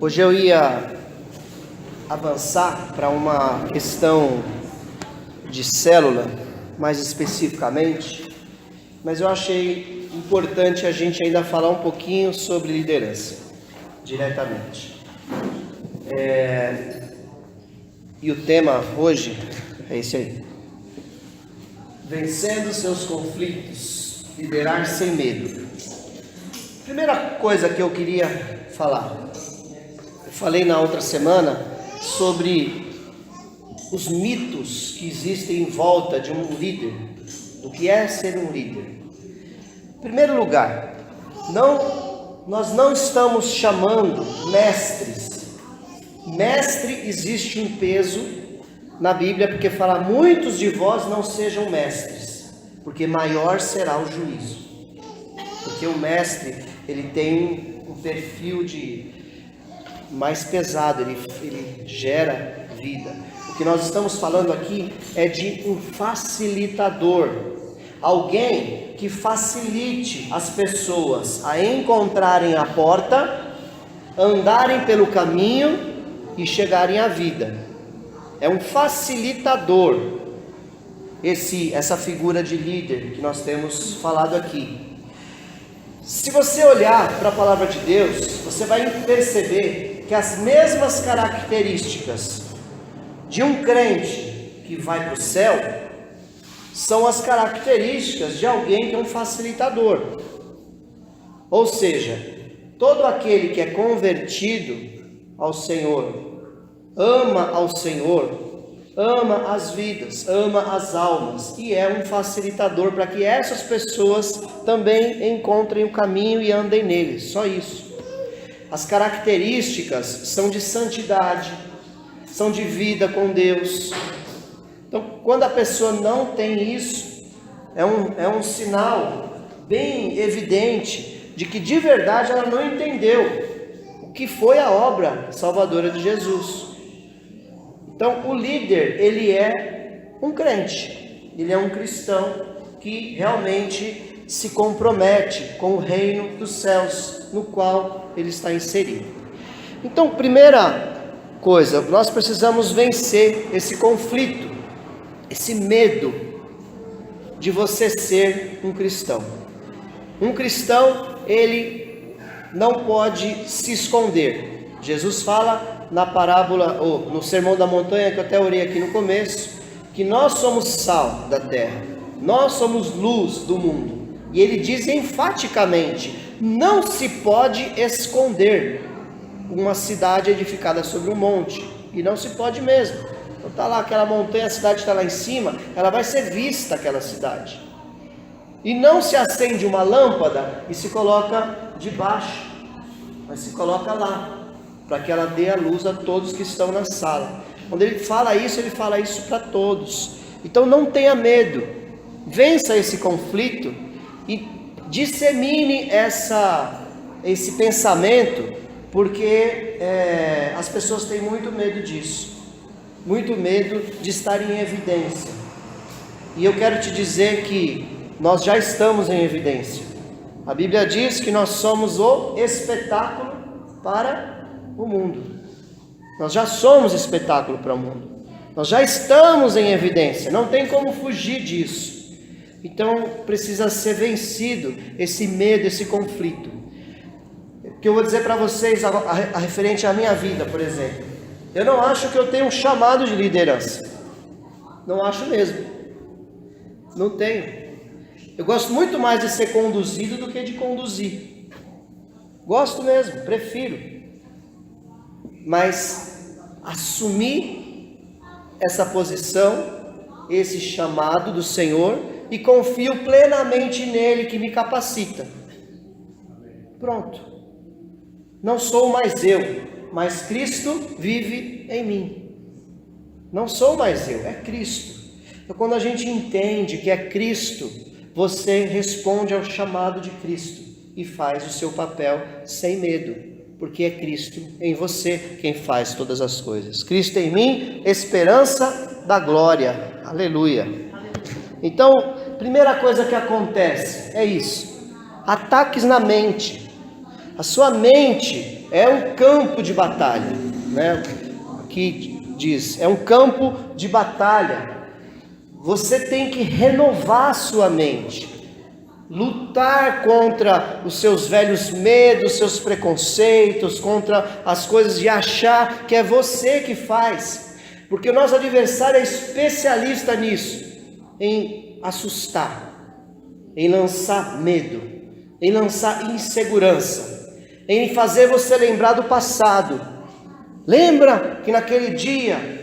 Hoje eu ia avançar para uma questão de célula, mais especificamente, mas eu achei importante a gente ainda falar um pouquinho sobre liderança, diretamente. E o tema hoje é esse aí: vencendo seus conflitos, liderar sem medo. Primeira coisa que eu queria falar, eu falei na outra semana sobre os mitos que existem em volta de um líder, do que é ser um líder. Em primeiro lugar, nós não estamos chamando mestres. Mestre existe um peso na Bíblia, porque fala: muitos de vós não sejam mestres, porque maior será o juízo. Porque o mestre, ele tem um perfil mais pesado, ele gera vida. O que nós estamos falando aqui é de um facilitador, alguém que facilite as pessoas a encontrarem a porta, andarem pelo caminho e chegarem à vida. É um facilitador, essa figura de líder que nós temos falado aqui. Se você olhar para a palavra de Deus, você vai perceber que as mesmas características de um crente que vai para o céu são as características de alguém que é um facilitador. Ou seja, todo aquele que é convertido ao Senhor, ama ao Senhor, ama as vidas, ama as almas, e é um facilitador para que essas pessoas também encontrem o caminho e andem nele. Só isso. As características são de santidade, são de vida com Deus. Então, quando a pessoa não tem isso, é um sinal bem evidente de que de verdade ela não entendeu o que foi a obra salvadora de Jesus. Então, o líder, ele é um crente, ele é um cristão que realmente se compromete com o reino dos céus, no qual ele está inserido. Então, primeira coisa, nós precisamos vencer esse conflito, esse medo de você ser um cristão. Um cristão, ele não pode se esconder. Jesus fala na parábola, ou no Sermão da Montanha, que eu até orei aqui no começo, que nós somos sal da terra, nós somos luz do mundo. E ele diz enfaticamente: não se pode esconder uma cidade edificada sobre um monte. E não se pode mesmo. Então está lá aquela montanha, a cidade está lá em cima, ela vai ser vista, aquela cidade. E não se acende uma lâmpada e se coloca debaixo, mas se coloca lá, para que ela dê a luz a todos que estão na sala. Quando ele fala isso para todos. Então não tenha medo, vença esse conflito e dissemine esse pensamento, porque as pessoas têm muito medo disso, muito medo de estar em evidência. E eu quero te dizer que nós já estamos em evidência. A Bíblia diz que nós somos o espetáculo para o mundo. Nós já somos espetáculo para o mundo. Nós já estamos em evidência. Não tem como fugir disso. Então precisa ser vencido esse medo, esse conflito. O que eu vou dizer para vocês a referente à minha vida, por exemplo. Eu não acho que eu tenho um chamado de liderança. Não acho mesmo. Não tenho. Eu gosto muito mais de ser conduzido do que de conduzir. Gosto mesmo, prefiro. Mas assumir essa posição, esse chamado do Senhor, e confio plenamente nele, que me capacita. Pronto. Não sou mais eu, mas Cristo vive em mim. Não sou mais eu, é Cristo. Então, quando a gente entende que é Cristo, você responde ao chamado de Cristo e faz o seu papel sem medo, porque é Cristo em você quem faz todas as coisas. Cristo em mim, esperança da glória. Aleluia. Então, primeira coisa que acontece é isso: ataques na mente. A sua mente é um campo de batalha, né? Aqui diz, é um campo de batalha. Você tem que renovar a sua mente, lutar contra os seus velhos medos, seus preconceitos, contra as coisas de achar que é você que faz, porque o nosso adversário é especialista nisso, em assustar, em lançar medo, em lançar insegurança, em fazer você lembrar do passado. Lembra que naquele dia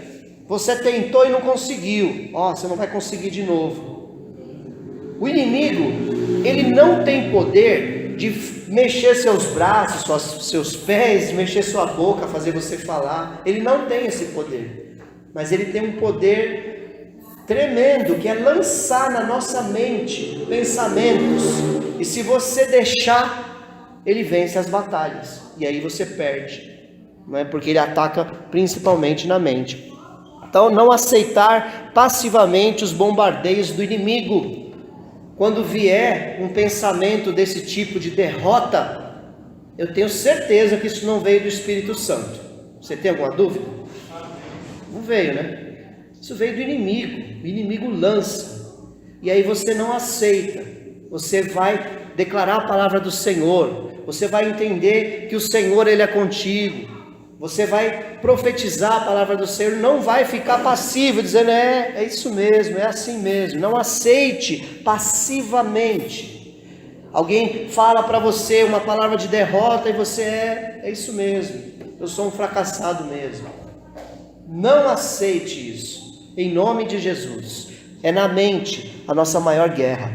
você tentou e não conseguiu, você não vai conseguir de novo. O inimigo, ele não tem poder de mexer seus braços, seus pés, mexer sua boca, fazer você falar. Ele não tem esse poder, mas ele tem um poder tremendo, que é lançar na nossa mente pensamentos, e se você deixar, ele vence as batalhas, e aí você perde, não é? Porque ele ataca principalmente na mente. Então, não aceitar passivamente os bombardeios do inimigo. Quando vier um pensamento desse tipo de derrota, eu tenho certeza que isso não veio do Espírito Santo. Você tem alguma dúvida? Não veio, né? Isso veio do inimigo. O inimigo lança. E aí você não aceita. Você vai declarar a palavra do Senhor. Você vai entender que o Senhor, Ele é contigo. Você vai profetizar a palavra do Senhor, não vai ficar passivo, dizendo, é isso mesmo, é assim mesmo. Não aceite passivamente. Alguém fala para você uma palavra de derrota e você é isso mesmo, eu sou um fracassado mesmo. Não aceite isso, em nome de Jesus. É na mente a nossa maior guerra.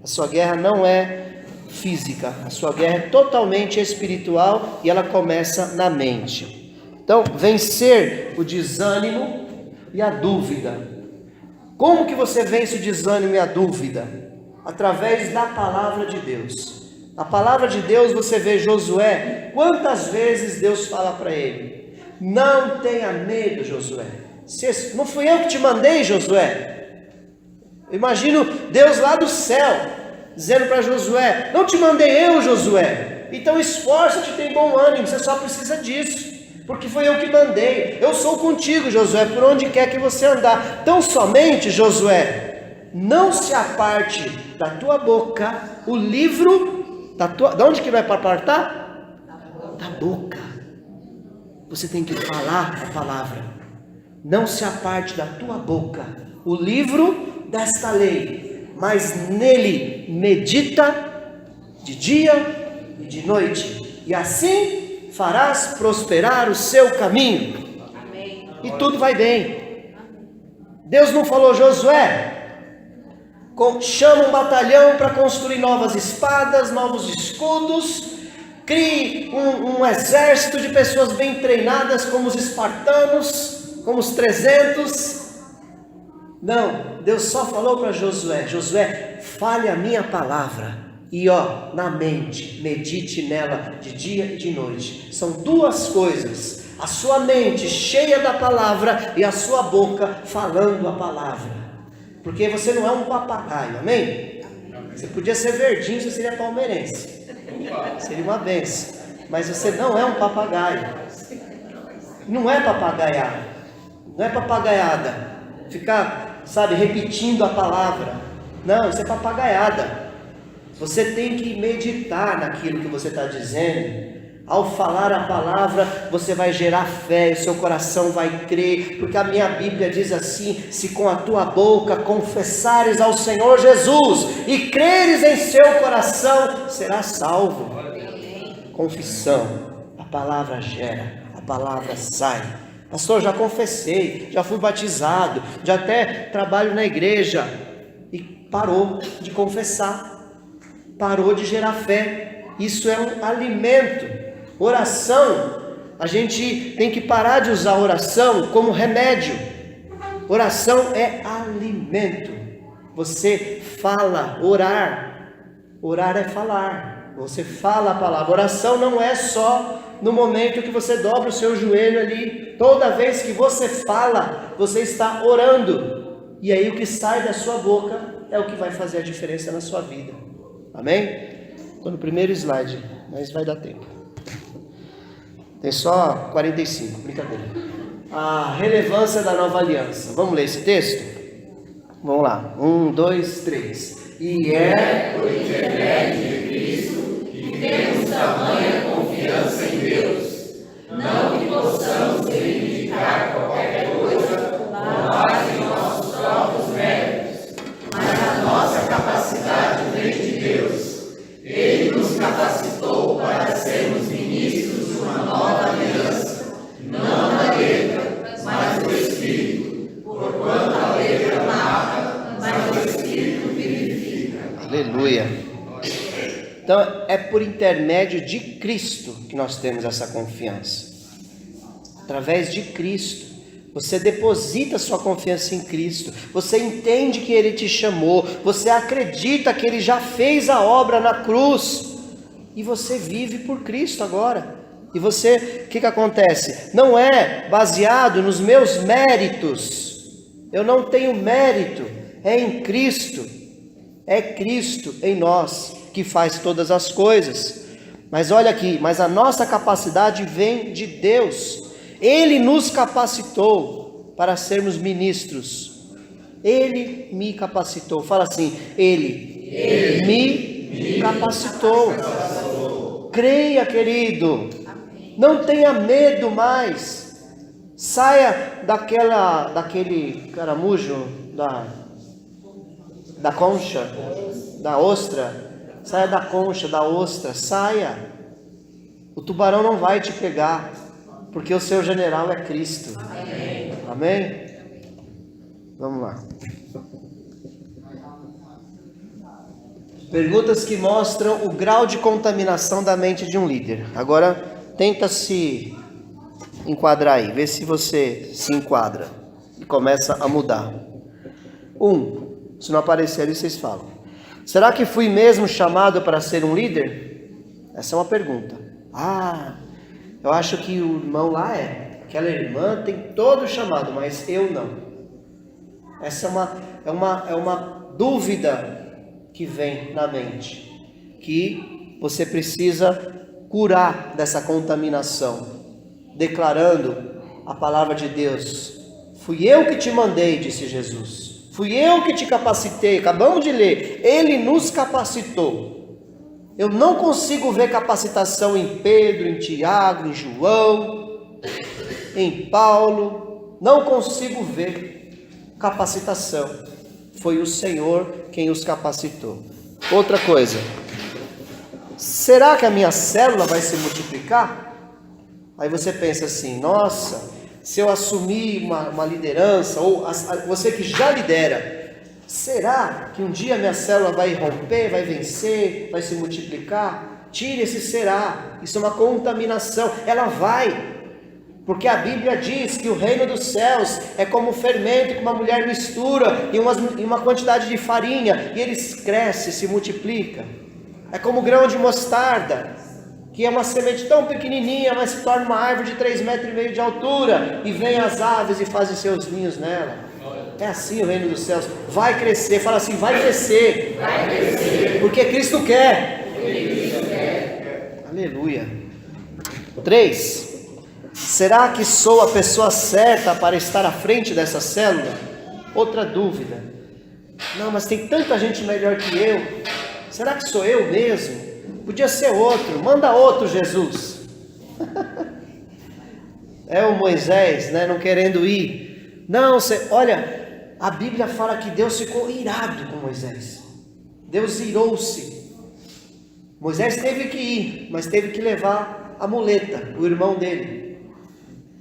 A sua guerra não é física, a sua guerra é totalmente espiritual e ela começa na mente. Então, vencer o desânimo e a dúvida. Como que você vence o desânimo e a dúvida? Através da palavra de Deus. A palavra de Deus, você vê Josué, quantas vezes Deus fala para ele: não tenha medo, Josué. Não fui eu que te mandei, Josué. Imagino Deus lá do céu, dizendo para Josué: não te mandei eu, Josué. Então esforça-te, tem bom ânimo, você só precisa disso. Porque foi eu que mandei, eu sou contigo, Josué, por onde quer que você andar. Tão somente, Josué, não se aparte da tua boca o livro, de onde que vai apartar? Da boca. Você tem que falar a palavra. Não se aparte da tua boca o livro desta lei, mas nele medita de dia e de noite, e assim farás prosperar o seu caminho. Amém. E tudo vai bem. Deus não falou: Josué, chama um batalhão para construir novas espadas, novos escudos, crie um exército de pessoas bem treinadas como os espartanos, como os 300. Não, Deus só falou para Josué: Josué, fale a minha palavra. E na mente, medite nela de dia e de noite. São duas coisas: a sua mente cheia da palavra e a sua boca falando a palavra. Porque você não é um papagaio, amém? Você podia ser verdinho, você seria palmeirense, seria uma benção. Mas você não é um papagaio. Não é papagaiada. Não é papagaiada ficar, repetindo a palavra. Não, isso é papagaiada. Você tem que meditar naquilo que você está dizendo. Ao falar a palavra, você vai gerar fé, o seu coração vai crer, porque a minha Bíblia diz assim: se com a tua boca confessares ao Senhor Jesus e creres em seu coração, serás salvo. Confissão, a palavra gera, a palavra sai. Pastor, já confessei, já fui batizado, já até trabalho na igreja, e parou de confessar. Parou de gerar fé. Isso é um alimento. Oração, a gente tem que parar de usar oração como remédio. Oração é alimento. Você fala, orar é falar. Você fala a palavra. Oração não é só no momento que você dobra o seu joelho ali. Toda vez que você fala, você está orando. E aí o que sai da sua boca é o que vai fazer a diferença na sua vida. Amém? Estou no primeiro slide, mas vai dar tempo. Tem só 45, brincadeira. A relevância da nova aliança. Vamos ler esse texto? Vamos lá. 1, 2, 3. E é por intermédio de Cristo que temos tamanha confiança em Deus. Não que possamos reivindicar qualquer coisa com base em nossos próprios méritos, mas a nossa capacidade vem de Deus. Ele nos capacitou para sermos ministros de uma nova aliança, não da letra, mas do Espírito, porquanto a letra mata, mas o Espírito vivifica. Aleluia. Então é por intermédio de Cristo que nós temos essa confiança. Através de Cristo. Você deposita sua confiança em Cristo. Você entende que Ele te chamou. Você acredita que Ele já fez a obra na cruz. E você vive por Cristo agora. E você, o que acontece? Não é baseado nos meus méritos. Eu não tenho mérito. É em Cristo. É Cristo em nós que faz todas as coisas. Mas olha aqui, mas a nossa capacidade vem de Deus. Ele nos capacitou para sermos ministros. Ele me capacitou. Fala assim, Ele me capacitou. Creia, querido. Não tenha medo mais. Saia daquele caramujo, da concha, da ostra. Saia da concha, da ostra. Saia. O tubarão não vai te pegar. Porque o seu general é Cristo. Amém? Amém? Vamos lá. Perguntas que mostram o grau de contaminação da mente de um líder. Agora, tenta se enquadrar aí. Vê se você se enquadra. E começa a mudar. 1. Se não aparecer ali, vocês falam. Será que fui mesmo chamado para ser um líder? Essa é uma pergunta. Eu acho que o irmão lá aquela irmã tem todo o chamado, mas eu não. Essa é uma dúvida que vem na mente, que você precisa curar dessa contaminação, declarando a palavra de Deus. Fui eu que te mandei, disse Jesus. Fui eu que te capacitei. Acabamos de ler. Ele nos capacitou. Eu não consigo ver capacitação em Pedro, em Tiago, em João, em Paulo. Não consigo ver capacitação. Foi o Senhor quem os capacitou. Outra coisa. Será que a minha célula vai se multiplicar? Aí você pensa assim, nossa, se eu assumir uma liderança, ou você que já lidera, será que um dia minha célula vai romper, vai vencer, vai se multiplicar? Tire esse será, isso é uma contaminação. Ela vai, porque a Bíblia diz que o reino dos céus é como o fermento que uma mulher mistura em uma quantidade de farinha, e ele cresce, se multiplica. É como o grão de mostarda, que é uma semente tão pequenininha, mas se torna uma árvore de 3,5 metros de altura, e vem as aves e fazem seus ninhos nela. É assim o reino dos céus, vai crescer. Fala assim, vai crescer, porque Cristo quer. Aleluia. 3. Será que sou a pessoa certa para estar à frente dessa célula? Outra dúvida. Não, mas tem tanta gente melhor que eu. Será que sou eu mesmo? Podia ser outro, manda outro, Jesus. É o Moisés, né, não querendo ir. Não, olha, a Bíblia fala que Deus ficou irado com Moisés. Deus irou-se. Moisés teve que ir, mas teve que levar a muleta, o irmão dele,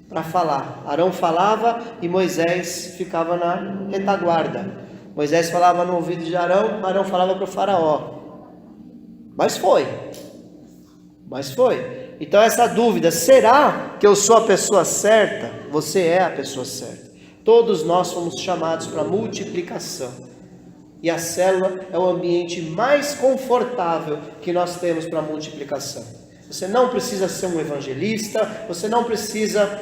para falar. Arão falava e Moisés ficava na retaguarda. Moisés falava no ouvido de Arão, Arão falava para o faraó. Mas foi. Então essa dúvida, será que eu sou a pessoa certa? Você é a pessoa certa. Todos nós fomos chamados para multiplicação. E a célula é o ambiente mais confortável que nós temos para multiplicação. Você não precisa ser um evangelista, você não precisa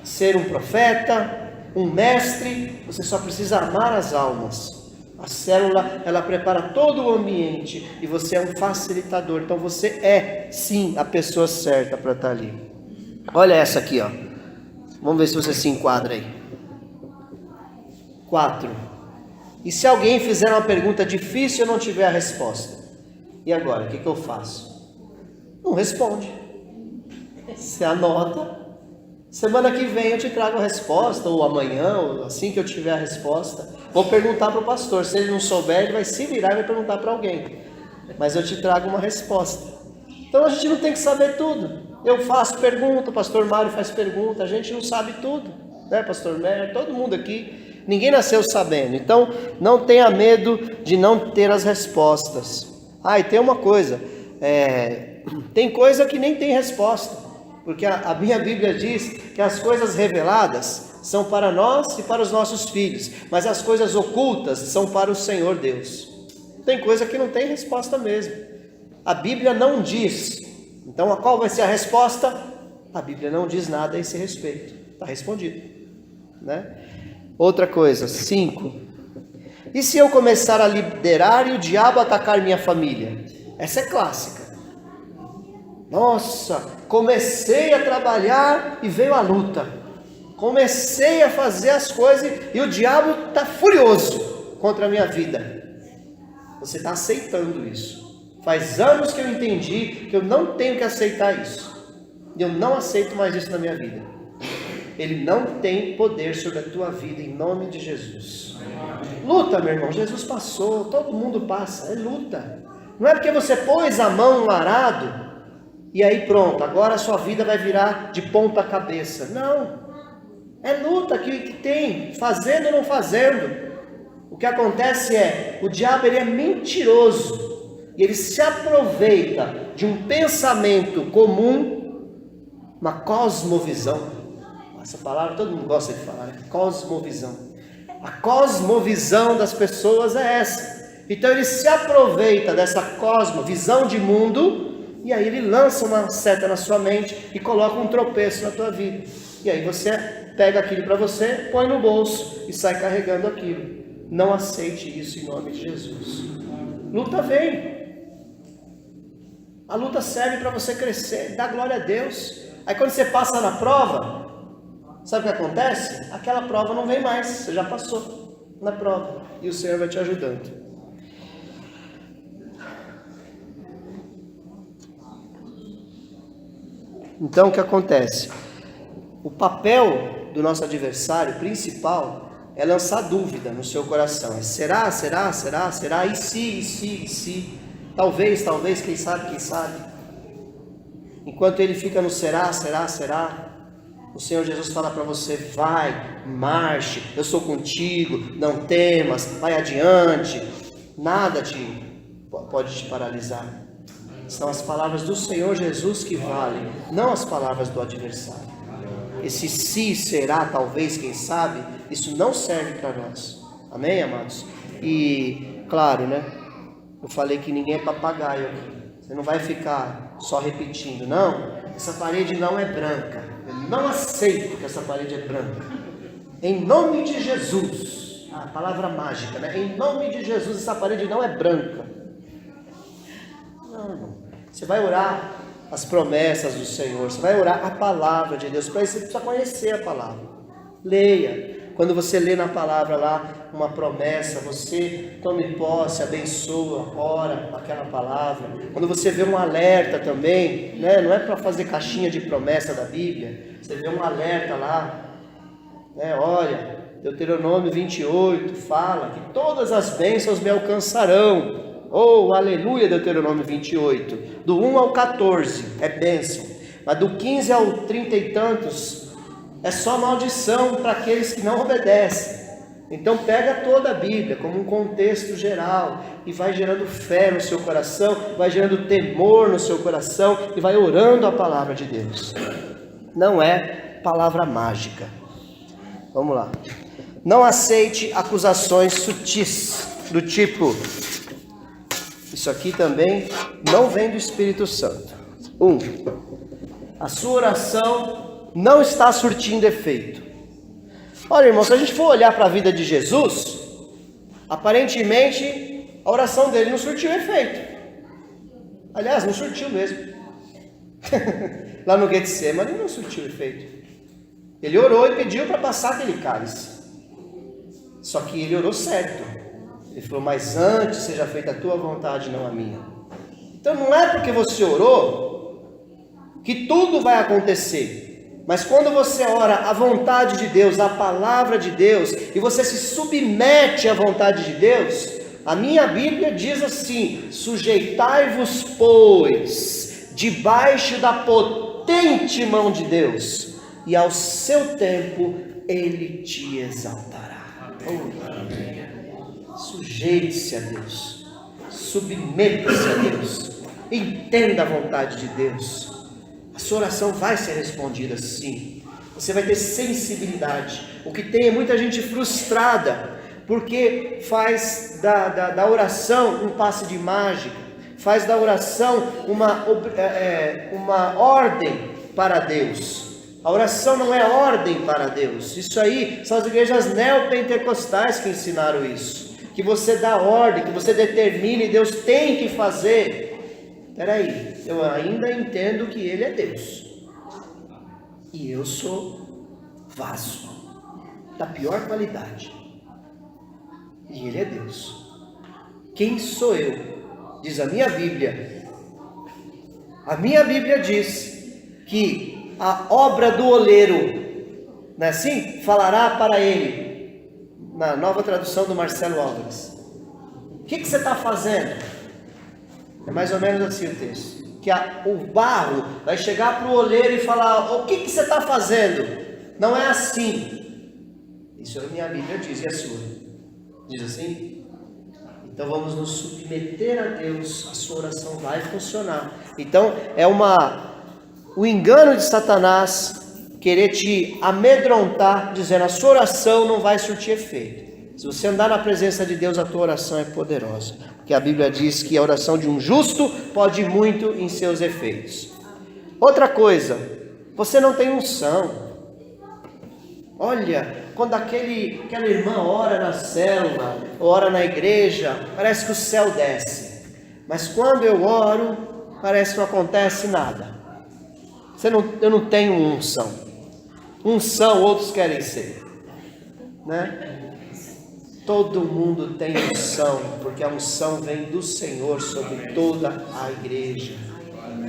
ser um profeta, um mestre, você só precisa amar as almas. A célula, ela prepara todo o ambiente e você é um facilitador. Então você é, sim, a pessoa certa para estar ali. Olha essa aqui, ó. Vamos ver se você se enquadra aí. 4. E se alguém fizer uma pergunta difícil e eu não tiver a resposta? E agora, o que eu faço? Não responde. Você anota. Semana que vem eu te trago a resposta, ou amanhã, ou assim que eu tiver a resposta. Vou perguntar para o pastor. Se ele não souber, ele vai se virar e vai perguntar para alguém. Mas eu te trago uma resposta. Então a gente não tem que saber tudo. Eu faço pergunta, o pastor Mário faz pergunta, a gente não sabe tudo, né, pastor Mer? Todo mundo aqui, ninguém nasceu sabendo. Então não tenha medo de não ter as respostas. E tem uma coisa, tem coisa que nem tem resposta, porque a minha Bíblia diz que as coisas reveladas são para nós e para os nossos filhos, mas as coisas ocultas são para o Senhor Deus. Tem coisa que não tem resposta mesmo. A Bíblia não diz. Então, qual vai ser a resposta? A Bíblia não diz nada a esse respeito. Está respondido, né? Outra coisa, 5. E se eu começar a liderar e o diabo atacar minha família? Essa é clássica. Nossa, comecei a trabalhar e veio a luta. Comecei a fazer as coisas e o diabo está furioso contra a minha vida. Você está aceitando isso. Faz anos que eu entendi que eu não tenho que aceitar isso. Eu não aceito mais isso na minha vida. Ele não tem poder sobre a tua vida, em nome de Jesus. Luta, meu irmão. Jesus passou, todo mundo passa. É luta. Não é porque você pôs a mão no arado e aí pronto, agora a sua vida vai virar de ponta cabeça. Não. É luta que tem, fazendo ou não fazendo. O que acontece é, o diabo ele é mentiroso. E ele se aproveita de um pensamento comum, uma cosmovisão. Essa palavra todo mundo gosta de falar, né? Cosmovisão. A cosmovisão das pessoas é essa. Então ele se aproveita dessa cosmovisão de mundo, e aí ele lança uma seta na sua mente e coloca um tropeço na tua vida. E aí você pega aquilo para você, põe no bolso e sai carregando aquilo. Não aceite isso em nome de Jesus. Luta vem. A luta serve para você crescer, dar glória a Deus. Aí quando você passa na prova, sabe o que acontece? Aquela prova não vem mais, você já passou na prova. E o Senhor vai te ajudando. Então o que acontece? O papel do nosso adversário principal é lançar dúvida no seu coração. Será, será, será, será? E se? Talvez, quem sabe? Enquanto ele fica no será, o Senhor Jesus fala para você, vai, marche, eu sou contigo, não temas, vai adiante. Nada pode te paralisar. São as palavras do Senhor Jesus que valem, não as palavras do adversário. Esse se, será, talvez, quem sabe, isso não serve para nós. Amém, amados? E, claro, né? Eu falei que ninguém é papagaio aqui. Você não vai ficar só repetindo. Não, essa parede não é branca. Eu não aceito que essa parede é branca. Em nome de Jesus. A palavra mágica, né? Em nome de Jesus, essa parede não é branca. Não, irmão. Você vai orar as promessas do Senhor. Você vai orar a palavra de Deus. Para isso você precisa conhecer a palavra. Leia. Quando você lê na palavra lá uma promessa, você tome posse, abençoa, ora aquela palavra. Quando você vê um alerta também, né? Não é para fazer caixinha de promessa da Bíblia. Você vê um alerta lá, né? Olha, Deuteronômio 28 fala que todas as bênçãos me alcançarão. Oh, aleluia, Deuteronômio 28. Do 1 ao 14 é bênção, mas do 15 ao 30 e tantos é só maldição para aqueles que não obedecem. Então pega toda a Bíblia como um contexto geral e vai gerando fé no seu coração, vai gerando temor no seu coração e vai orando a palavra de Deus. Não é palavra mágica. Vamos lá. Não aceite acusações sutis do tipo, isso aqui também não vem do Espírito Santo. 1. A sua oração não está surtindo efeito. Olha, irmão, se a gente for olhar para a vida de Jesus, aparentemente a oração dele não surtiu efeito. Aliás, não surtiu mesmo. lá no Getsemane não surtiu efeito. Ele orou e pediu para passar aquele cálice. Só que ele orou certo. Ele falou, mas antes seja feita a tua vontade, não a minha. Então não é porque você orou que tudo vai acontecer. Mas quando você ora a vontade de Deus, a palavra de Deus, e você se submete à vontade de Deus, a minha Bíblia diz assim: sujeitai-vos, pois, debaixo da potente mão de Deus, e ao seu tempo Ele te exaltará. Sujeite-se a Deus, submeta-se a Deus, entenda a vontade de Deus. A sua oração vai ser respondida sim. Você vai ter sensibilidade. O que tem é muita gente frustrada, porque faz da oração um passe de mágica, faz da oração uma ordem para Deus. A oração não é ordem para Deus. Isso aí são as igrejas neopentecostais que ensinaram isso. Que você dá ordem, que você determina e Deus tem que fazer. Peraí, eu ainda entendo que Ele é Deus. E eu sou vaso da pior qualidade. E Ele é Deus. Quem sou eu? Diz a minha Bíblia. A minha Bíblia diz que a obra do oleiro, não é assim? Falará para ele, na nova tradução do Marcelo Álvares. O que você está fazendo? É mais ou menos assim o texto. Que o barro vai chegar para o oleiro e falar, o que você está fazendo? Não é assim. Isso a minha Bíblia diz, e a sua? Diz assim? Então vamos nos submeter a Deus, a sua oração vai funcionar. Então o engano de Satanás querer te amedrontar, dizendo a sua oração não vai surtir efeito. Se você andar na presença de Deus, a tua oração é poderosa. Porque a Bíblia diz que a oração de um justo pode ir muito em seus efeitos. Outra coisa, você não tem unção. Olha, quando aquela irmã ora na célula, ora na igreja, parece que o céu desce. Mas quando eu oro, parece que não acontece nada. Eu não tenho unção. Unção outros querem ser, né? Todo mundo tem unção, porque a unção vem do Senhor sobre toda a igreja.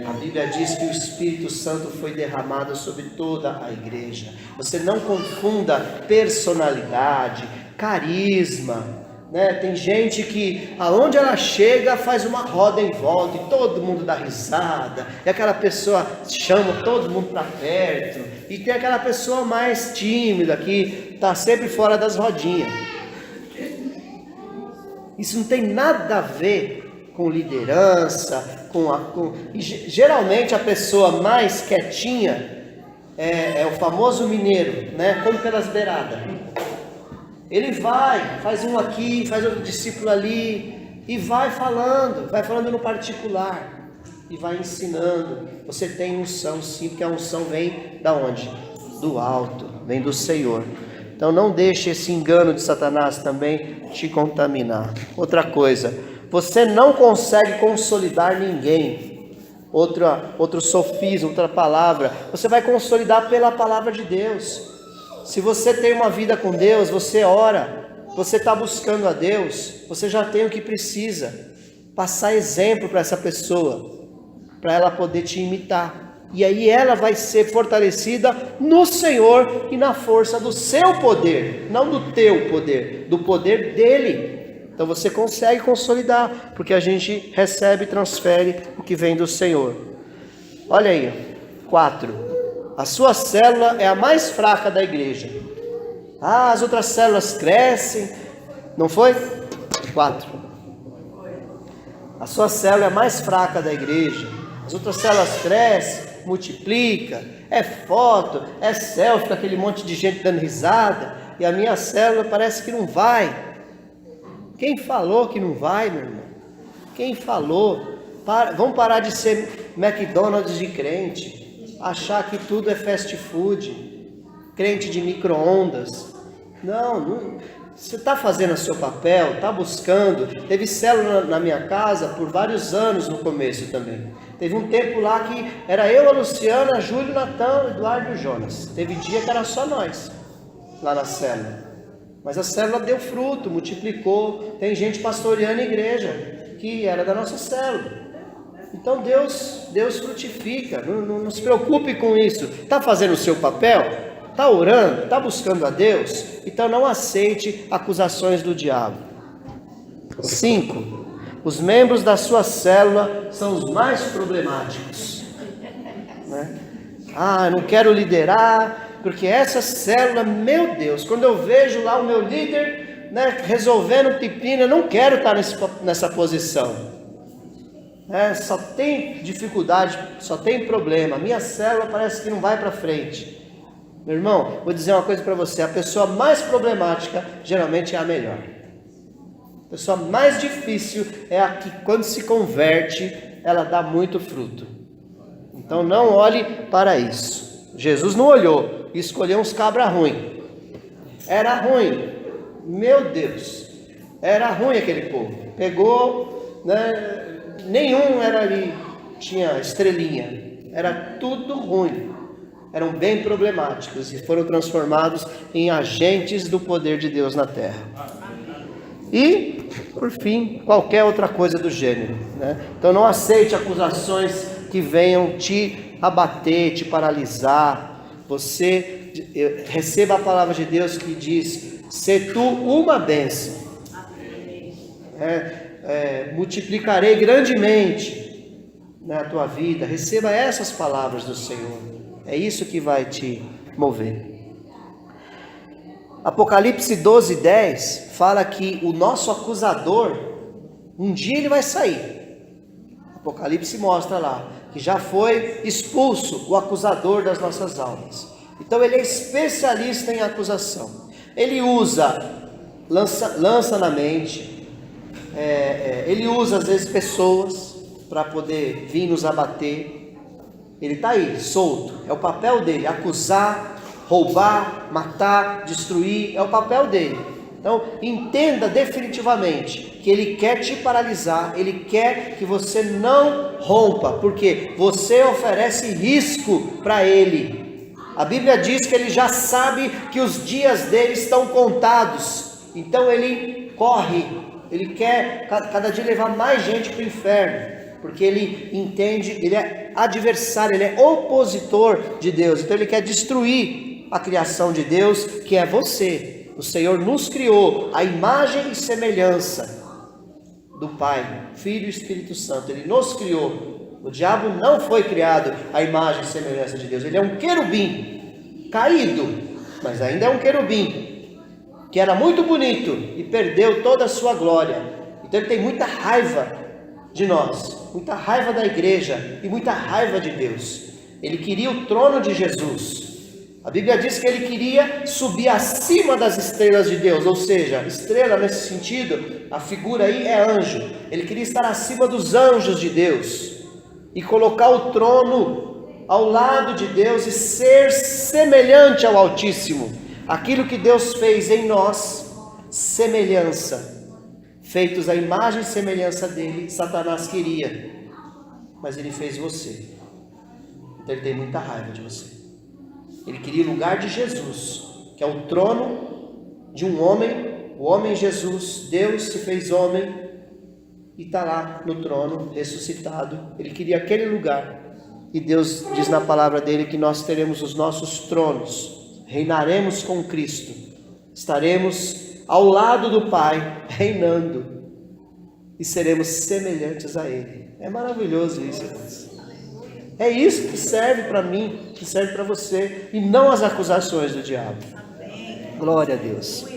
A Bíblia diz que o Espírito Santo foi derramado sobre toda a igreja. Você não confunda personalidade, carisma, né? Tem gente que aonde ela chega faz uma roda em volta e todo mundo dá risada, e aquela pessoa chama todo mundo para perto, e tem aquela pessoa mais tímida que está sempre fora das rodinhas. Isso não tem nada a ver com liderança, geralmente a pessoa mais quietinha é o famoso mineiro, né? Como pelas beiradas. Ele faz um aqui, faz outro discípulo ali, e vai falando no particular, e vai ensinando. Você tem unção sim, porque a unção vem da onde? Do alto, vem do Senhor. Então não deixe esse engano de Satanás também te contaminar. Outra coisa, você não consegue consolidar ninguém. Outro sofisma, outra palavra. Você vai consolidar pela palavra de Deus. Se você tem uma vida com Deus, você ora, você está buscando a Deus, você já tem o que precisa. Passar exemplo para essa pessoa, para ela poder te imitar. E aí ela vai ser fortalecida no Senhor e na força do seu poder, não do teu poder, do poder dele. Então você consegue consolidar, porque a gente recebe e transfere o que vem do Senhor. Olha aí, 4. A sua célula é a mais fraca da igreja. As outras células crescem, não foi? 4. A sua célula é a mais fraca da igreja. As outras células crescem, multiplica, é foto, é selfie, aquele monte de gente dando risada, e a minha célula parece que não vai. Quem falou que não vai, meu irmão? Quem falou? Vamos parar de ser McDonald's de crente, achar que tudo é fast food, crente de micro-ondas. Não, Você está fazendo o seu papel, está buscando. Teve célula na minha casa por vários anos no começo também. Teve um tempo lá que era eu, a Luciana, Júlio, Natão, Eduardo e o Jonas. Teve dia que era só nós lá na célula. Mas a célula deu fruto, multiplicou. Tem gente pastoreando a igreja que era da nossa célula. Então Deus frutifica. Não se preocupe com isso. Está fazendo o seu papel? Está orando? Está buscando a Deus? Então não aceite acusações do diabo. 5. Os membros da sua célula são os mais problemáticos. Né? Eu não quero liderar, porque essa célula, meu Deus, quando eu vejo lá o meu líder, né, resolvendo pepino, eu não quero estar nessa posição. Só tem dificuldade, só tem problema. Minha célula parece que não vai para frente. Meu irmão, vou dizer uma coisa para você. A pessoa mais problemática geralmente é a melhor. A pessoa mais difícil é a que, quando se converte, ela dá muito fruto. Então não olhe para isso. Jesus não olhou e escolheu uns cabra ruim. Era ruim. Meu Deus. Era ruim aquele povo. Pegou, né? Nenhum era ali, tinha estrelinha. Era tudo ruim. Eram bem problemáticos e foram transformados em agentes do poder de Deus na terra. E, por fim, qualquer outra coisa do gênero. Né? Então não aceite acusações que venham te abater, te paralisar. Você receba a palavra de Deus que diz: "Se tu uma bênção, multiplicarei grandemente na tua vida." Receba essas palavras do Senhor. É isso que vai te mover. Apocalipse 12:10 fala que o nosso acusador, um dia ele vai sair. Apocalipse mostra lá que já foi expulso o acusador das nossas almas. Então ele é especialista em acusação. Ele lança na mente, ele usa às vezes pessoas para poder vir nos abater. Ele está aí, solto, é o papel dele, acusar, roubar, matar, destruir, é o papel dele. Então, entenda definitivamente que ele quer te paralisar, ele quer que você não rompa, porque você oferece risco para ele. A Bíblia diz que ele já sabe que os dias dele estão contados, então ele corre, ele quer cada dia levar mais gente para o inferno. Porque ele entende, ele é adversário, ele é opositor de Deus. Então ele quer destruir a criação de Deus, que é você. O Senhor nos criou à imagem e semelhança do Pai, Filho e Espírito Santo. Ele nos criou. O diabo não foi criado à imagem e semelhança de Deus. Ele é um querubim, caído, mas ainda é um querubim, que era muito bonito e perdeu toda a sua glória. Então ele tem muita raiva de nós, muita raiva da igreja e muita raiva de Deus. Ele queria o trono de Jesus. A Bíblia diz que ele queria subir acima das estrelas de Deus, ou seja, estrela nesse sentido, a figura aí é anjo. Ele queria estar acima dos anjos de Deus e colocar o trono ao lado de Deus e ser semelhante ao Altíssimo. Aquilo que Deus fez em nós, semelhança. Feitos à imagem e semelhança dele, Satanás queria, mas ele fez você. Então ele tem muita raiva de você. Ele queria o lugar de Jesus, que é o trono de um homem, o homem Jesus. Deus se fez homem e está lá no trono, ressuscitado. Ele queria aquele lugar. E Deus diz na palavra dele que nós teremos os nossos tronos, reinaremos com Cristo, estaremos ao lado do Pai, reinando, e seremos semelhantes a Ele. É maravilhoso isso, irmãos. É isso que serve para mim, que serve para você, e não as acusações do diabo. Glória a Deus.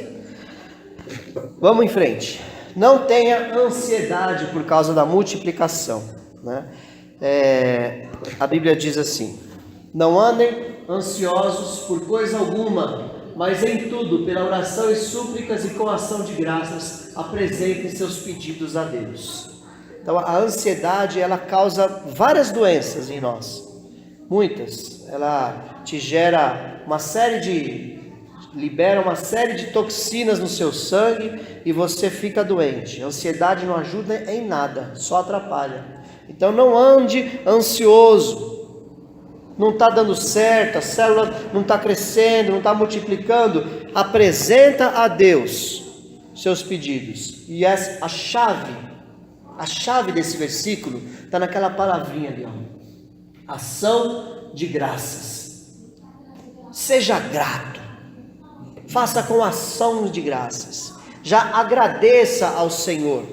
Vamos em frente. Não tenha ansiedade por causa da multiplicação, né? A Bíblia diz assim: não andem ansiosos por coisa alguma, mas em tudo, pela oração e súplicas e com ação de graças, apresentem seus pedidos a Deus. Então a ansiedade, ela causa várias doenças em nós, muitas. Ela te gera uma série libera uma série de toxinas no seu sangue e você fica doente. A ansiedade não ajuda em nada, só atrapalha. Então não ande ansioso. Não está dando certo, a célula não está crescendo, não está multiplicando. Apresenta a Deus seus pedidos. E a chave desse versículo está naquela palavrinha ali, ó. Ação de graças. Seja grato. Faça com ação de graças. Já agradeça ao Senhor.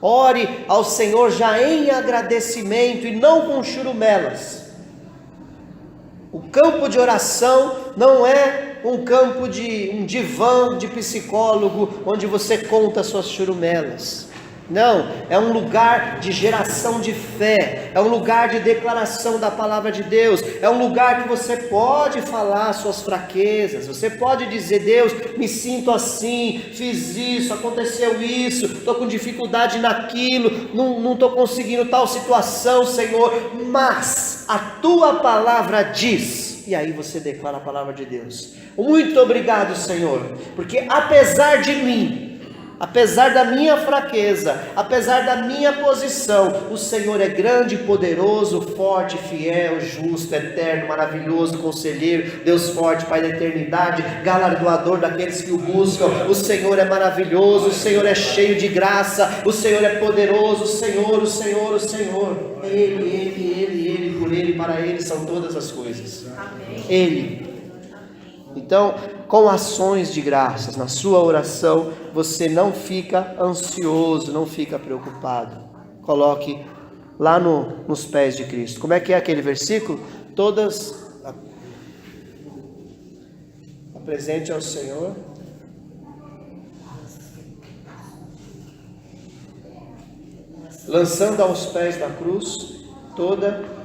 Ore ao Senhor já em agradecimento e não com churumelas. O campo de oração não é um campo de um divã de psicólogo onde você conta suas churumelas. Não, é um lugar de geração de fé, é um lugar de declaração da palavra de Deus, é um lugar que você pode falar suas fraquezas, você pode dizer: Deus, me sinto assim, fiz isso, aconteceu isso, estou com dificuldade naquilo, não estou conseguindo tal situação, Senhor, mas a tua palavra diz, e aí você declara a palavra de Deus. Muito obrigado, Senhor, porque apesar de mim, apesar da minha fraqueza, apesar da minha posição, o Senhor é grande, poderoso, forte, fiel, justo, eterno, maravilhoso, conselheiro, Deus forte, Pai da eternidade, galardoador daqueles que o buscam. O Senhor é maravilhoso, o Senhor é cheio de graça, o Senhor é poderoso, o Senhor, o Senhor, o Senhor. Ele, por Ele, para Ele são todas as coisas. Amém. Ele. Então, com ações de graças na sua oração, você não fica ansioso, não fica preocupado. Coloque lá nos pés de Cristo. Como é que é aquele versículo? Apresente ao Senhor lançando aos pés da cruz toda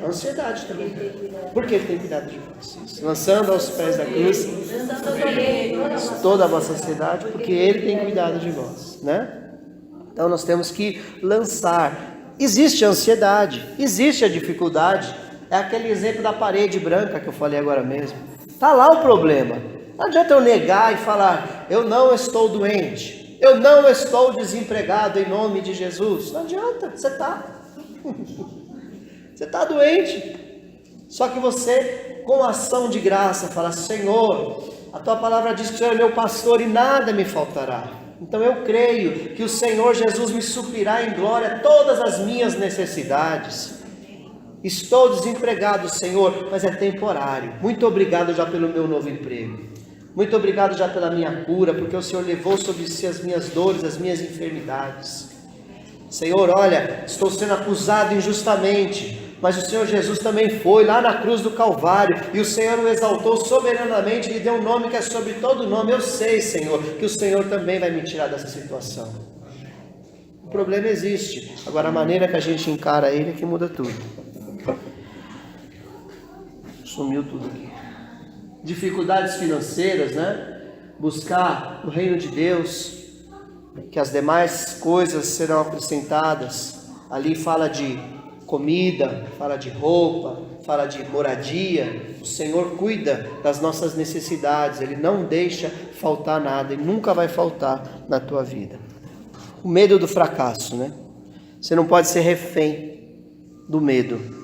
ansiedade também. Porque Ele tem cuidado de vocês. Lançando aos pés da cruz toda a vossa ansiedade, porque Ele tem cuidado de vós, né? Então nós temos que lançar. Existe a ansiedade, existe a dificuldade. É aquele exemplo da parede branca que eu falei agora mesmo. Está lá o problema. Não adianta eu negar e falar: eu não estou doente, eu não estou desempregado em nome de Jesus. Não adianta, você está. Você está doente, só que você, com ação de graça, fala: Senhor, a tua palavra diz que o Senhor é meu pastor e nada me faltará. Então eu creio que o Senhor Jesus me suprirá em glória todas as minhas necessidades. Estou desempregado, Senhor, mas é temporário. Muito obrigado já pelo meu novo emprego. Muito obrigado já pela minha cura, porque o Senhor levou sobre si as minhas dores, as minhas enfermidades. Senhor, olha, estou sendo acusado injustamente, mas o Senhor Jesus também foi lá na cruz do Calvário, e o Senhor o exaltou soberanamente, lhe deu um nome que é sobre todo nome. Eu sei, Senhor, que o Senhor também vai me tirar dessa situação. O problema existe, agora a maneira que a gente encara ele é que muda tudo. Sumiu tudo aqui. Dificuldades financeiras, né? Buscar o reino de Deus, que as demais coisas serão acrescentadas. Ali fala de comida, fala de roupa, fala de moradia. O Senhor cuida das nossas necessidades, Ele não deixa faltar nada e nunca vai faltar na tua vida. O medo do fracasso, né? Você não pode ser refém do medo.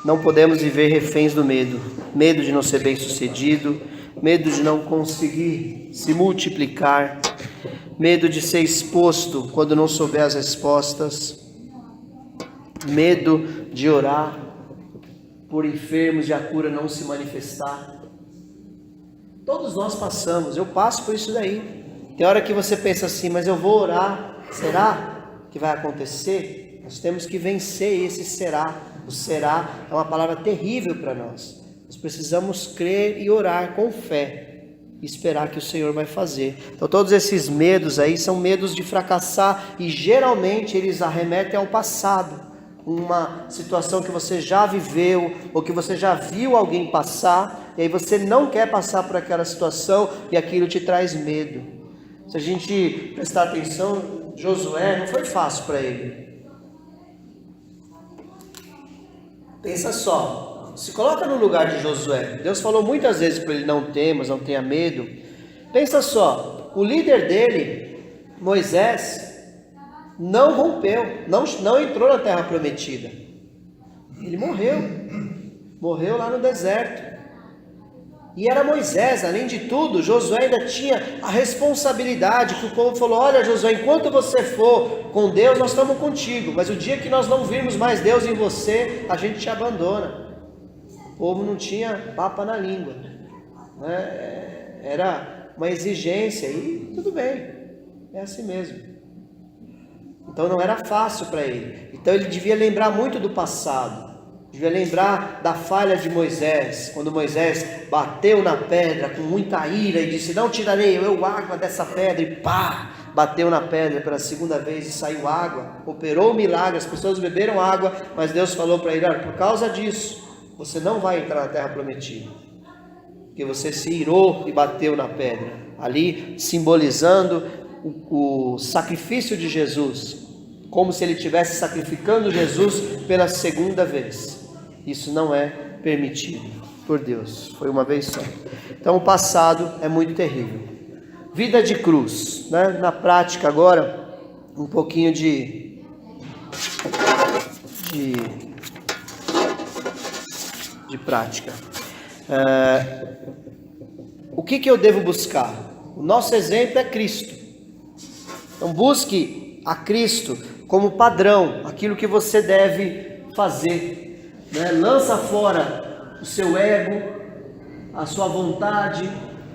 Não podemos viver reféns do medo. Medo de não ser bem sucedido, medo de não conseguir se multiplicar, medo de ser exposto quando não souber as respostas, medo de orar por enfermos e a cura não se manifestar. Todos nós passamos, eu passo por isso daí. Tem hora que você pensa assim: mas eu vou orar, será que vai acontecer? Nós temos que vencer esse será. O será é uma palavra terrível para nós. Nós precisamos crer e orar com fé e esperar que o Senhor vai fazer. Então todos esses medos aí são medos de fracassar, e geralmente eles arremetem ao passado, uma situação que você já viveu ou que você já viu alguém passar, e aí você não quer passar por aquela situação e aquilo te traz medo. Se a gente prestar atenção, Josué não foi fácil para ele. Pensa só, só, se coloca no lugar de Josué. Deus falou muitas vezes para ele: não temas, não tenha medo. Pensa só, o líder dele, Moisés, não rompeu, não entrou na terra prometida. Ele morreu lá no deserto. E era Moisés, além de tudo, Josué ainda tinha a responsabilidade, que o povo falou: olha Josué, enquanto você for com Deus, nós estamos contigo, mas o dia que nós não virmos mais Deus em você, a gente te abandona. O povo não tinha papa na língua, né? Era uma exigência, e tudo bem, é assim mesmo. Então não era fácil para ele. Então ele devia lembrar muito do passado. Devia lembrar da falha de Moisés, quando Moisés bateu na pedra com muita ira e disse: não tirarei eu água dessa pedra, e pá, bateu na pedra pela segunda vez e saiu água, operou o milagre, as pessoas beberam água, mas Deus falou para ele: olha, por causa disso, você não vai entrar na terra prometida, porque você se irou e bateu na pedra, ali simbolizando o sacrifício de Jesus, como se ele estivesse sacrificando Jesus pela segunda vez. Isso não é permitido por Deus, foi uma vez só. Então o passado é muito terrível. Vida de cruz, né? Na prática agora, um pouquinho de prática. O que eu devo buscar? O nosso exemplo é Cristo. Então busque a Cristo como padrão, aquilo que você deve fazer, né? Lança fora o seu ego, a sua vontade,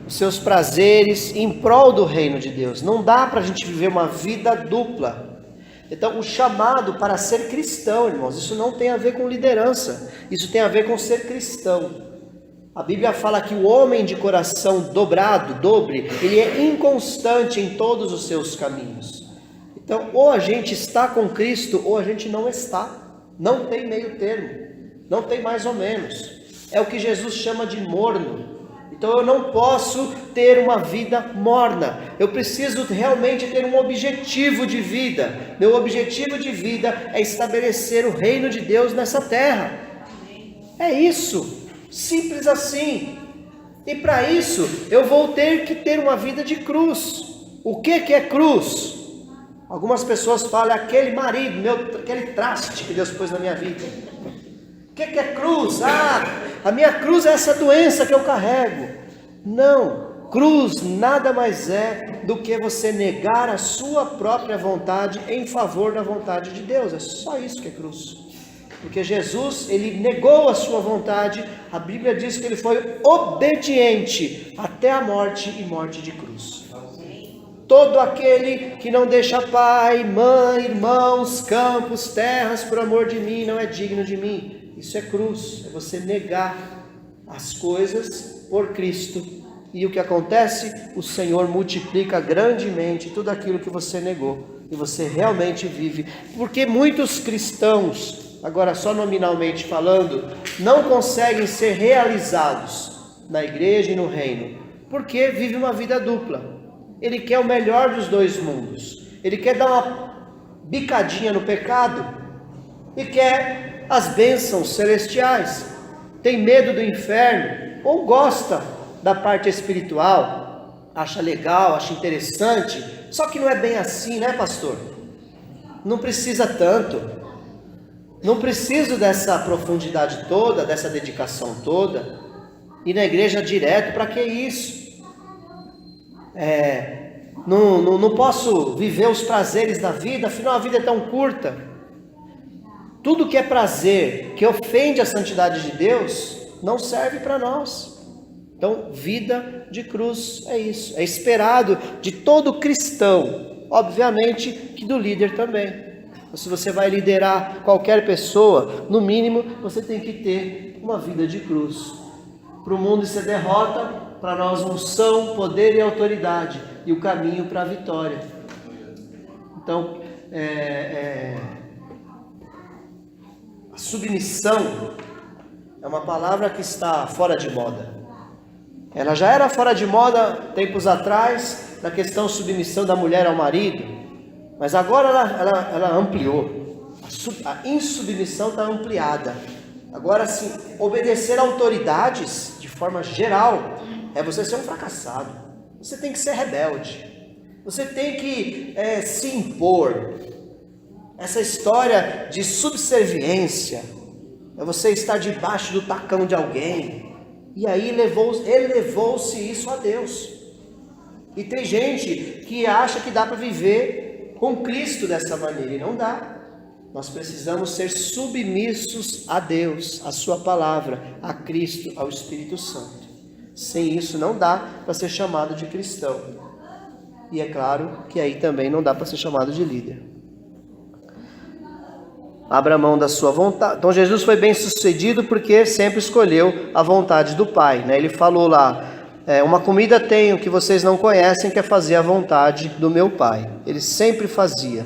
os seus prazeres em prol do reino de Deus. Não dá para a gente viver uma vida dupla. Então o chamado para ser cristão, irmãos, isso não tem a ver com liderança, isso tem a ver com ser cristão. A Bíblia fala que o homem de coração dobre, ele é inconstante em todos os seus caminhos. Então, ou a gente está com Cristo, ou a gente não está. Não tem meio termo, não tem mais ou menos. É o que Jesus chama de morno. Então eu não posso ter uma vida morna. Eu preciso realmente ter um objetivo de vida. Meu objetivo de vida é estabelecer o reino de Deus nessa terra. É isso. Simples assim. E para isso eu vou ter que ter uma vida de cruz. O que é cruz? Algumas pessoas falam: aquele marido, aquele traste que Deus pôs na minha vida. O que é cruz? A minha cruz é essa doença que eu carrego. Não, cruz nada mais é do que você negar a sua própria vontade em favor da vontade de Deus. É só isso que é cruz. Porque Jesus, ele negou a sua vontade. A Bíblia diz que ele foi obediente até a morte e morte de cruz. Todo aquele que não deixa pai, mãe, irmãos, campos, terras por amor de mim, não é digno de mim. Isso é cruz, é você negar as coisas por Cristo. E o que acontece? O Senhor multiplica grandemente tudo aquilo que você negou. E você realmente vive. Porque muitos cristãos, agora só nominalmente falando, não conseguem ser realizados na igreja e no reino. Porque vive uma vida dupla. Ele quer o melhor dos dois mundos. Ele quer dar uma bicadinha no pecado e quer as bênçãos celestiais. Tem medo do inferno ou gosta da parte espiritual, acha legal, acha interessante. Só que não é bem assim, né, pastor? Não precisa tanto. Não preciso dessa profundidade toda, dessa dedicação toda. Ir na igreja direto, para que isso? Não posso viver os prazeres da vida, afinal a vida é tão curta. Tudo que é prazer, que ofende a santidade de Deus, não serve para nós. Então, vida de cruz é isso, é esperado de todo cristão, obviamente que do líder também. Se você vai liderar qualquer pessoa, no mínimo você tem que ter uma vida de cruz. Para o mundo isso é derrota, para nós unção, poder e autoridade, e o caminho para a vitória. Então, a submissão é uma palavra que está fora de moda. Ela já era fora de moda tempos atrás, na questão submissão da mulher ao marido, mas agora ela ampliou. A insubmissão está ampliada. Agora, assim, obedecer autoridades, de forma geral, é você ser um fracassado. Você tem que ser rebelde. Você tem que se impor. Essa história de subserviência, é você estar debaixo do tacão de alguém. E aí elevou-se isso a Deus. E tem gente que acha que dá para viver com Cristo dessa maneira, e não dá. Nós precisamos ser submissos a Deus, a sua palavra, a Cristo, ao Espírito Santo. Sem isso não dá para ser chamado de cristão. E é claro que aí também não dá para ser chamado de líder. Abra mão da sua vontade. Então Jesus foi bem sucedido porque sempre escolheu a vontade do Pai, né? Ele falou lá, uma comida tenho que vocês não conhecem, que é fazer a vontade do meu Pai. Ele sempre fazia.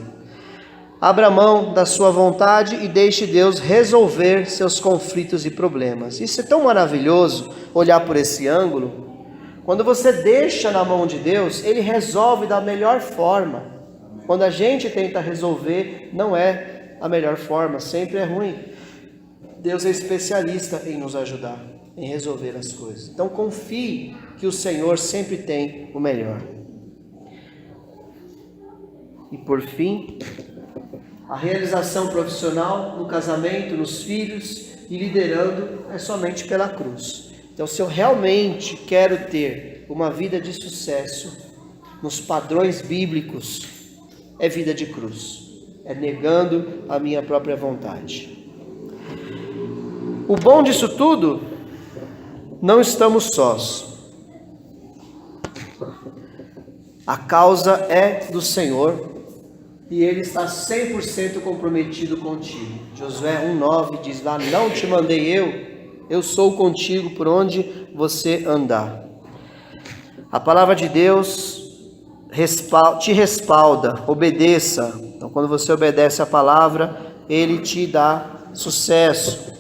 Abra mão da sua vontade e deixe Deus resolver seus conflitos e problemas. Isso é tão maravilhoso, olhar por esse ângulo. Quando você deixa na mão de Deus, Ele resolve da melhor forma. Quando a gente tenta resolver, não é a melhor forma, sempre é ruim. Deus é especialista em nos ajudar, em resolver as coisas. Então confie que o Senhor sempre tem o melhor. E por fim, a realização profissional no casamento, nos filhos e liderando é somente pela cruz. Então, se eu realmente quero ter uma vida de sucesso nos padrões bíblicos, é vida de cruz, é negando a minha própria vontade. O bom disso tudo, não estamos sós. A causa é do Senhor. E Ele está 100% comprometido contigo. Josué 1,9 diz lá, não te mandei eu sou contigo por onde você andar. A palavra de Deus te respalda, obedeça. Então quando você obedece a palavra, Ele te dá sucesso.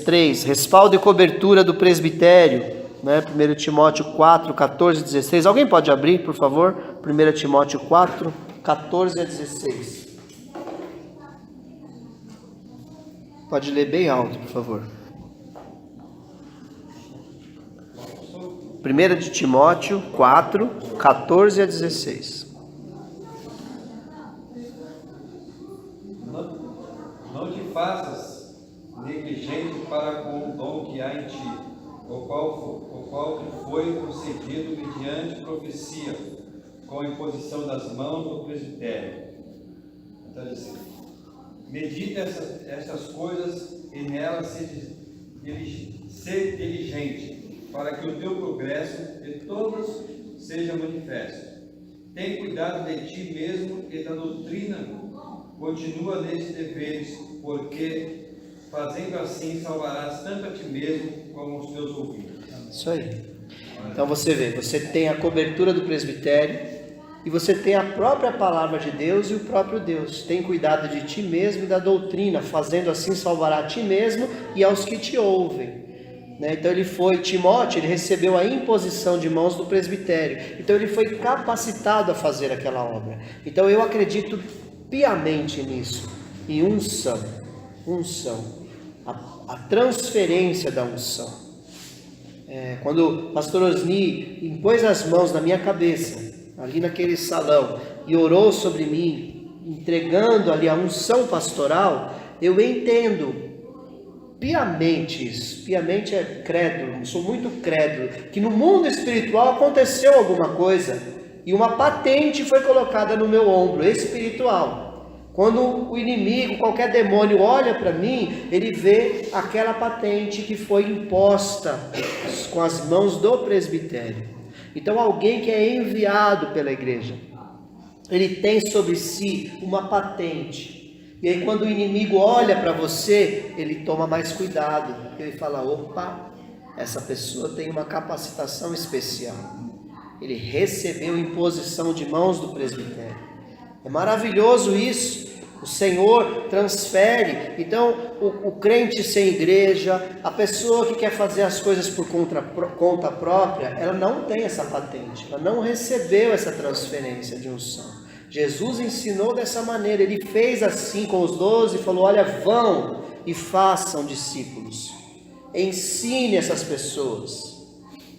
3. Respaldo e cobertura do presbitério. 1 Timóteo 4, 14 e 16. Alguém pode abrir, por favor? 1 Timóteo 4, 14 a 16. Pode ler bem alto, por favor. 1 de Timóteo 4, 14 a 16. Não te faças negligente para com o dom que há em ti, o qual te foi concedido mediante profecia, com a imposição das mãos do presbitério. Então, assim, medita essas coisas e nelas ser diligente, para que o teu progresso de todos seja manifesto. Tem cuidado de ti mesmo e da doutrina, continua nesses deveres, porque fazendo assim salvarás tanto a ti mesmo como os teus ouvidos. Isso aí. Então você vê, você tem a cobertura do presbitério e você tem a própria palavra de Deus e o próprio Deus. Tem cuidado de ti mesmo e da doutrina, fazendo assim salvará a ti mesmo e aos que te ouvem. Então Timóteo, ele recebeu a imposição de mãos do presbitério. Então ele foi capacitado a fazer aquela obra. Então eu acredito piamente nisso, em unção, a transferência da unção. Quando o pastor Osni impôs as mãos na minha cabeça, ali naquele salão, e orou sobre mim, entregando ali a unção pastoral, eu entendo piamente isso. Piamente é crédulo, sou muito crédulo, que no mundo espiritual aconteceu alguma coisa, e uma patente foi colocada no meu ombro, espiritual. Quando o inimigo, qualquer demônio olha para mim, ele vê aquela patente que foi imposta com as mãos do presbitério. Então alguém que é enviado pela igreja, ele tem sobre si uma patente. E aí quando o inimigo olha para você, ele toma mais cuidado. Ele fala, opa, essa pessoa tem uma capacitação especial. Ele recebeu imposição de mãos do presbitério. É maravilhoso isso. O Senhor transfere. Então o crente sem igreja, a pessoa que quer fazer as coisas por conta própria, ela não tem essa patente, ela não recebeu essa transferência de unção. Jesus ensinou dessa maneira, ele fez assim com os 12 e falou, olha, vão, e façam discípulos. Ensine essas pessoas.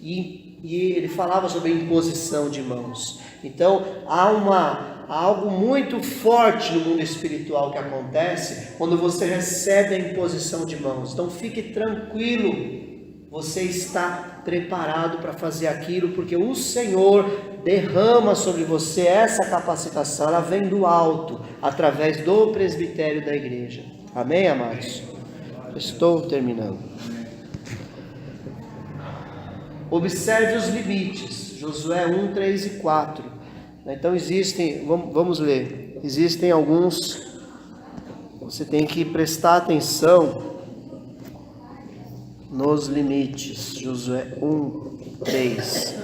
E ele falava sobre a imposição de mãos. Então há algo muito forte no mundo espiritual que acontece quando você recebe a imposição de mãos. Então fique tranquilo, você está preparado para fazer aquilo, porque o Senhor derrama sobre você essa capacitação. Ela vem do alto, através do presbitério da igreja. Amém, amados? Estou terminando. Observe os limites, Josué 1, 3 e 4. Então existem, vamos ler, existem alguns, você tem que prestar atenção nos limites. Josué 1, 3.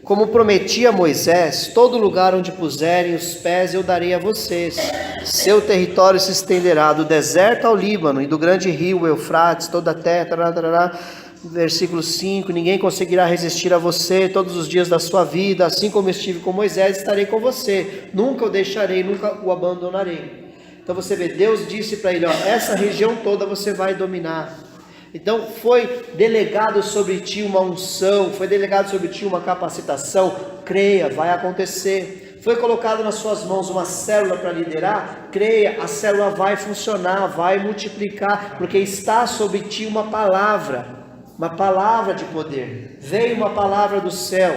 Como prometi a Moisés, todo lugar onde puserem os pés eu darei a vocês. Seu território se estenderá do deserto ao Líbano e do grande rio Eufrates, toda a terra. Versículo 5, ninguém conseguirá resistir a você todos os dias da sua vida, assim como estive com Moisés, estarei com você, nunca o deixarei, nunca o abandonarei. Então você vê, Deus disse para ele, essa região toda você vai dominar. Então foi delegado sobre ti uma unção, foi delegado sobre ti uma capacitação, creia, vai acontecer. Foi colocado nas suas mãos uma célula para liderar, creia, a célula vai funcionar, vai multiplicar, porque está sobre ti uma palavra de poder. Veio uma palavra do céu,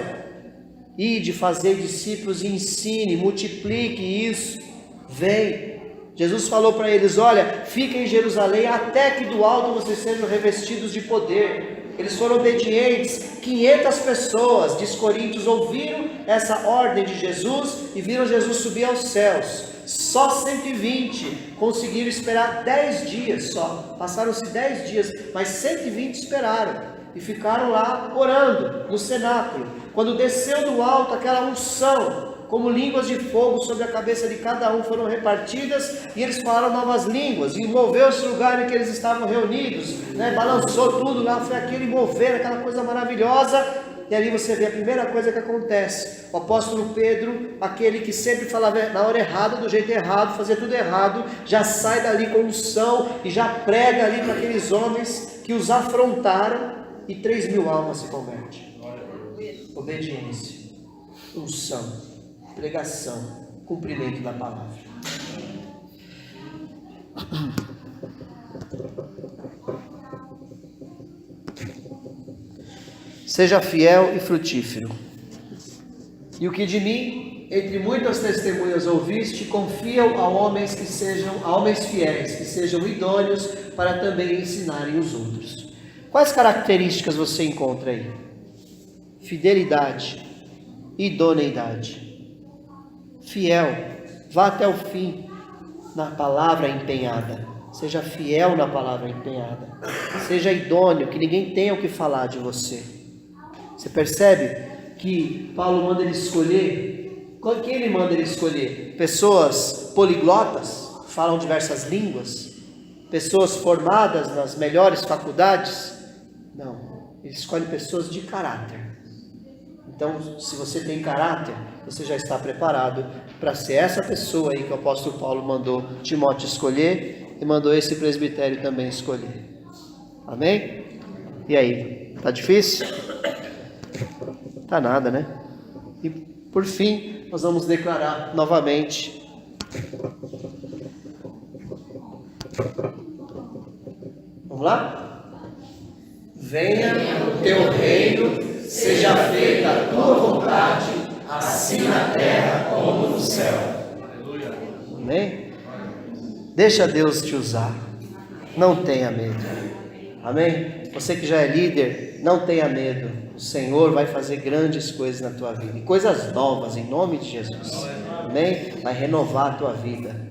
ide fazer discípulos e ensine, multiplique isso, vem. Jesus falou para eles, olha, fiquem em Jerusalém até que do alto vocês sejam revestidos de poder. Eles foram obedientes. 500 pessoas, diz Coríntios, ouviram essa ordem de Jesus e viram Jesus subir aos céus. Só 120 conseguiram esperar 10 dias só. Passaram-se 10 dias, mas 120 esperaram e ficaram lá orando no cenáculo. Quando desceu do alto aquela unção, como línguas de fogo sobre a cabeça de cada um, foram repartidas e eles falaram novas línguas, e moveu-se o lugar em que eles estavam reunidos, balançou tudo lá, foi aquele mover, aquela coisa maravilhosa. E ali você vê a primeira coisa que acontece. O apóstolo Pedro, aquele que sempre falava na hora errada, do jeito errado, fazia tudo errado, já sai dali com unção e já prega ali para aqueles homens que os afrontaram, e 3.000 almas se convertem. Obediência, unção, pregação, cumprimento da palavra. Seja fiel e frutífero. E o que de mim, entre muitas testemunhas ouviste, confia-o a homens fiéis, que sejam idôneos para também ensinarem os outros. Quais características você encontra aí? Fidelidade, idoneidade, fiel, vá até o fim na palavra empenhada. Seja fiel na palavra empenhada. Seja idôneo, que ninguém tenha o que falar de você. Você percebe que Paulo manda ele escolher? Quem ele manda ele escolher? Pessoas poliglotas, falam diversas línguas? Pessoas formadas nas melhores faculdades? Não, ele escolhe pessoas de caráter. Então, se você tem caráter, você já está preparado para ser essa pessoa aí que o apóstolo Paulo mandou Timóteo escolher e mandou esse presbitério também escolher. Amém? E aí, tá difícil? Tá nada, né? E por fim, nós vamos declarar novamente. Vamos lá? Venha o teu reino, seja feita a tua vontade, assim na terra como no céu. Amém? Deixa Deus te usar. Não tenha medo. Amém? Você que já é líder, não tenha medo. O Senhor vai fazer grandes coisas na tua vida. E coisas novas, em nome de Jesus. Amém? Vai renovar a tua vida.